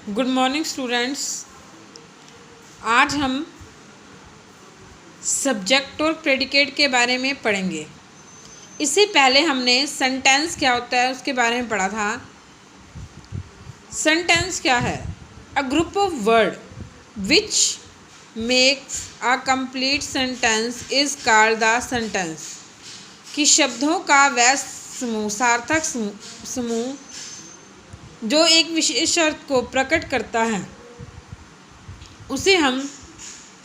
Good morning students. आज हम subject और प्रेडिकेट के बारे में पढ़ेंगे। इससे पहले हमने सेंटेंस क्या होता है उसके बारे में पढ़ा था। सेंटेंस क्या है? A group of word which makes a complete sentence is called the sentence. कि शब्दों का वह समूह, सार्थक समूह जो एक विशेष अर्थ को प्रकट करता है उसे हम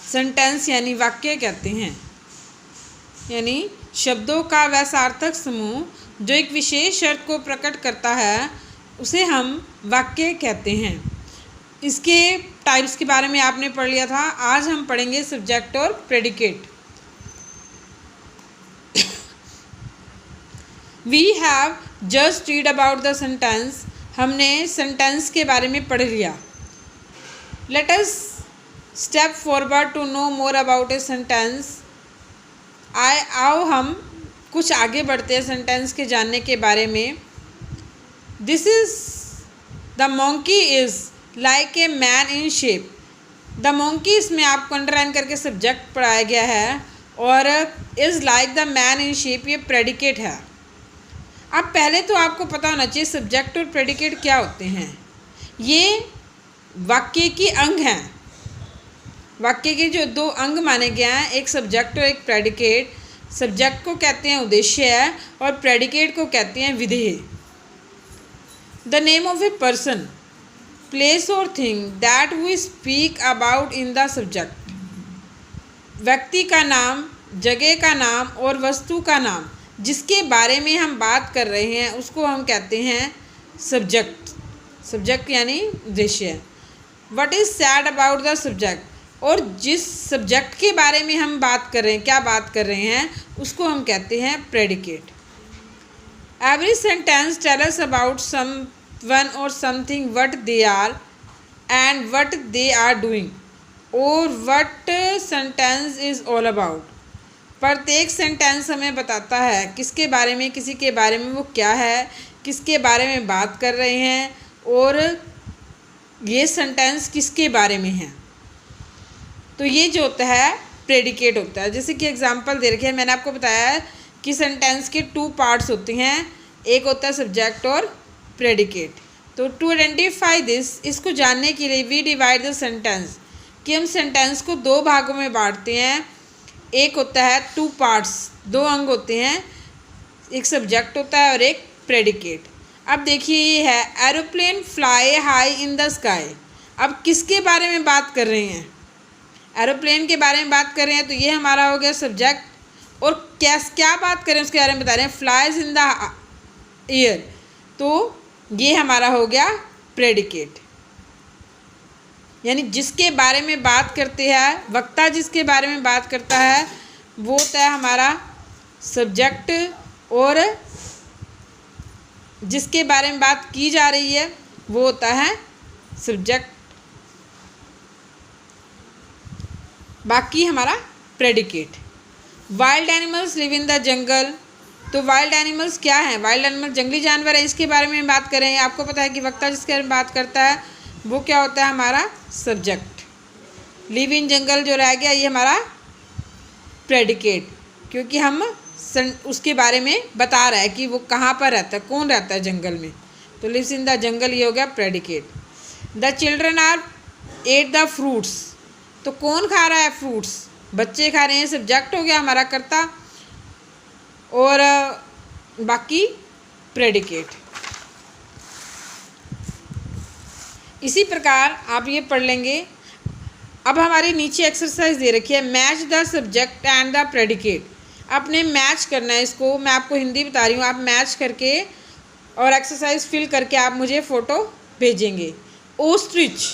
सेंटेंस यानी वाक्य कहते हैं। यानी शब्दों का वह सार्थक समूह जो एक विशेष अर्थ को प्रकट करता है उसे हम वाक्य कहते हैं। इसके टाइप्स के बारे में आपने पढ़ लिया था। आज हम पढ़ेंगे सब्जेक्ट और predicate. We have just read about the sentence. हमने सेंटेंस के बारे में पढ़ लिया। Let us step forward to know more about a sentence. आओ हम कुछ आगे बढ़ते हैं सेंटेंस के जानने के बारे में। This is the monkey is like a man in shape. The monkey इसमें आपको अंडरलाइन करके सब्जेक्ट पढ़ाया गया है और is like the man in shape ये प्रेडिकेट है। अब पहले तो आपको पता होना चाहिए सब्जेक्ट और प्रेडिकेट क्या होते हैं। ये वाक्य की अंग हैं। वाक्य के जो दो अंग माने गए हैं, एक सब्जेक्ट और एक प्रेडिकेट। सब्जेक्ट को कहते हैं उद्देश्य है और प्रेडिकेट को कहते हैं विधेय। The name of a person, place और thing that we speak about in the subject. व्यक्ति का नाम, जगह का नाम और वस्तु का नाम जिसके बारे में हम बात कर रहे हैं उसको हम कहते हैं सब्जेक्ट। सब्जेक्ट यानी उद्देश्य। What is sad about the subject, और जिस सब्जेक्ट के बारे में हम बात कर रहे हैं, क्या बात कर रहे हैं, उसको हम कहते हैं predicate. Every sentence tell us about someone और something, what they are and what they are doing, और what sentence is all about. प्रत्येक सेंटेंस हमें बताता है किसके बारे में, किसी के बारे में वो क्या है, किसके बारे में बात कर रहे हैं और ये सेंटेंस किसके बारे में है। तो ये जो होता है प्रेडिकेट होता है। जैसे कि एग्जांपल दे रखे हैं, मैंने आपको बताया है कि सेंटेंस के 2 पार्ट्स होते हैं, एक होता है सब्जेक्ट और प्रेडिकेट। तो टू आइडेंटिफाई दिस, इसको जानने के लिए वी डिवाइड द सेंटेंस, कि हम सेंटेंस को 2 भागों में बांटते हैं। एक होता है 2 पार्ट्स, 2 अंग होते हैं, एक सब्जेक्ट होता है और एक प्रेडिकेट। अब देखिए ये है aeroplane fly high in the sky. अब किसके बारे में बात कर रहे हैं? एरोप्लेन के बारे में बात कर रहे हैं, तो ये हमारा हो गया सब्जेक्ट। और क्या बात करें उसके बारे में बता रहे हैं, फ्लाइज इन द एयर, तो ये हमारा हो गया प्रेडिकेट। यानी जिसके बारे में बात करते हैं, वक्ता जिसके बारे में बात करता है वो होता है हमारा सब्जेक्ट, और जिसके बारे में बात की जा रही है वो होता है सब्जेक्ट, बाकी हमारा predicate. Wild animals live in the jungle. तो वाइल्ड एनिमल्स क्या है? वाइल्ड एनिमल जंगली जानवर है, इसके बारे में बात करें। आपको पता है कि वक्ता जिसके बारे में बात करता है वो क्या होता है हमारा सब्जेक्ट। लिव इन जंगल जो रह गया ये हमारा प्रेडिकेट, क्योंकि हम उसके बारे में बता रहा है कि वो कहाँ पर रहता है, कौन रहता है जंगल में। तो लिव्स इन द जंगल ये हो गया predicate. The children are ate the fruits. तो कौन खा रहा है फ्रूट्स? बच्चे खा रहे हैं, सब्जेक्ट हो गया हमारा कर्ता, और बाकी प्रेडिकेट। इसी प्रकार आप ये पढ़ लेंगे। अब हमारे नीचे एक्सरसाइज दे रखी है, match the subject and the predicate. आपने मैच करना है इसको, मैं आपको हिंदी बता रही हूँ, आप मैच करके और एक्सरसाइज फिल करके आप मुझे फ़ोटो भेजेंगे। ओस्ट्रिच,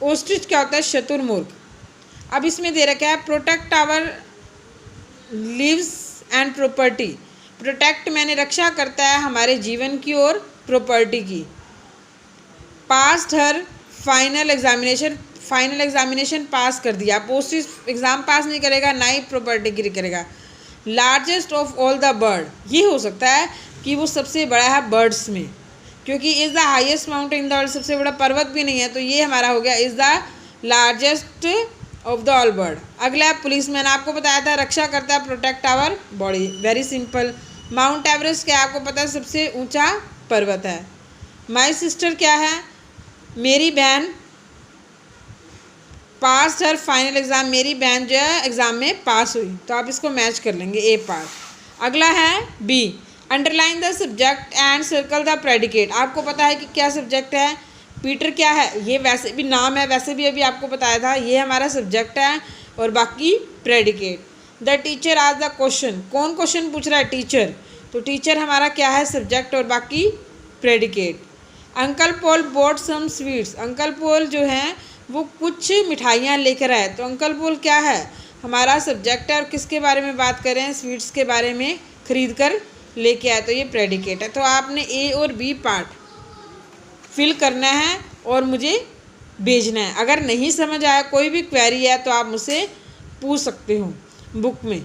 ओस्ट्रिच क्या होता है? शुतुरमुर्ग। अब इसमें दे रखा है protect our lives and property. Protect मैंने रक्षा करता है हमारे जीवन की और प्रॉपर्टी की। Passed her final examination, final examination pass कर दिया। पोस्ट एग्ज़ाम पास नहीं करेगा, ना ही प्रॉपर्टी की करेगा। Largest of all the bird, ये हो सकता है कि वो सबसे बड़ा है बर्ड्स में। क्योंकि is the highest mountain in the world, सबसे बड़ा पर्वत भी नहीं है, तो ये हमारा हो गया is the largest of the all bird. अगला है पुलिसमैन, आपको बताया था रक्षा करता है, protect our body, very simple. Mount Everest क्या है, आपको पता है सबसे ऊंचा पर्वत है। माई सिस्टर क्या है, मेरी बहन, पास हर फाइनल एग्ज़ाम, मेरी बहन जो है एग्ज़ाम में पास हुई, तो आप इसको मैच कर लेंगे, ए पास। अगला है B, underline the subject and circle the predicate, आपको पता है कि क्या सब्जेक्ट है, पीटर क्या है, ये वैसे भी नाम है, वैसे भी अभी आपको बताया था, ये हमारा सब्जेक्ट है, और बाकी प्रेडिकेट। द टीचर आज द क्वेश्चन, कौन क्वेश्चन पूछ रहा है, टीचर, तो टीचर हमारा क्या है, सब्जेक्ट, और बाकी प्रेडिकेट। अंकल पोल बोट सम स्वीट्स, अंकल पोल जो है वो कुछ मिठाइयाँ लेकर आए, तो अंकल पोल क्या है, हमारा सब्जेक्ट है, और किसके बारे में बात कर रहे हैं, स्वीट्स के बारे में, खरीद कर लेके आए, तो ये प्रेडिकेट है। तो आपने ए और बी पार्ट फिल करना है और मुझे भेजना है। अगर नहीं समझ आया, कोई भी क्वेरी है, तो आप मुझसे पूछ सकते हो बुक में।